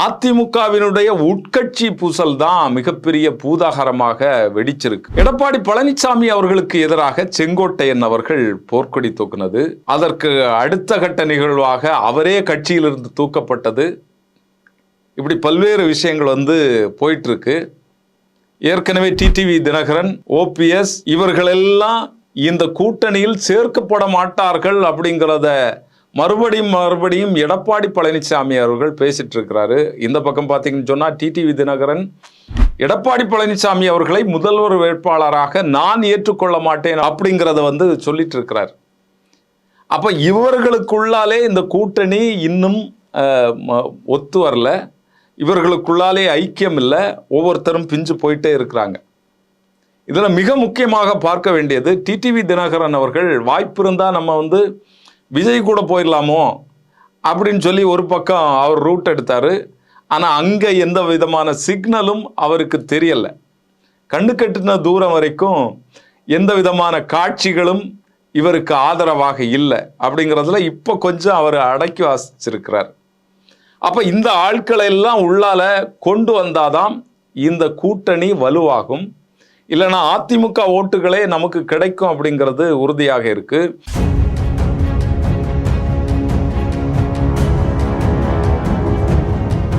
அதிமுகவினுடைய உட்கட்சி பூசல் தான் மிகப்பெரிய பூதாகரமாக வெடிச்சிருக்கு. எடப்பாடி பழனிசாமி அவர்களுக்கு எதிராக செங்கோட்டையன் அவர்கள் போர்க்கொடி தூக்குனது, அதற்கு அடுத்த கட்ட நிகழ்வாக அவரே கட்சியிலிருந்து தூக்கப்பட்டது, இப்படி பல்வேறு விஷயங்கள் போயிட்டு இருக்கு. ஏற்கனவே டிடிவி தினகரன், ஓபிஎஸ் இவர்களெல்லாம் இந்த கூட்டணியில் சேர்க்கப்பட மாட்டார்கள் அப்படிங்கிறத மறுபடியும் எடப்பாடி பழனிசாமி அவர்கள் பேசிட்டு இருக்கிறாரு. இந்த பக்கம் பார்த்தீங்கன்னு சொன்னா டிடிவி தினகரன் எடப்பாடி பழனிசாமி அவர்களை முதல்வர் வேட்பாளராக நான் ஏற்றுக்கொள்ள மாட்டேன் அப்படிங்கிறத சொல்லிட்டு இருக்கிறார். அப்ப இவர்களுக்குள்ளாலே இந்த கூட்டணி இன்னும் ஒத்து வரல, இவர்களுக்குள்ளாலே ஐக்கியம் இல்லை, ஒவ்வொருத்தரும் பிஞ்சு போயிட்டே இருக்கிறாங்க. இதுல மிக முக்கியமாக பார்க்க வேண்டியது, டிடிவி தினகரன் அவர்கள் வாய்ப்பு இருந்தா நம்ம விஜய் கூட போயிடலாமோ அப்படின்னு சொல்லி ஒரு பக்கம் அவர் ரூட் எடுத்தாரு. ஆனால் அங்கே எந்த விதமான சிக்னலும் அவருக்கு தெரியலை. கண்ணு கட்டின தூரம் வரைக்கும் எந்த விதமான காட்சிகளும் இவருக்கு ஆதரவாக இல்லை. அப்படிங்கிறதுல இப்போ கொஞ்சம் அவர் அடக்கி வாசிச்சிருக்கிறார். அப்போ இந்த ஆட்களை எல்லாம் உள்ளால கொண்டு வந்தாதான் இந்த கூட்டணி வலுவாகும், இல்லைன்னா அதிமுக ஓட்டுகளே நமக்கு கிடைக்கும் அப்படிங்கிறது உறுதியாக இருக்கு.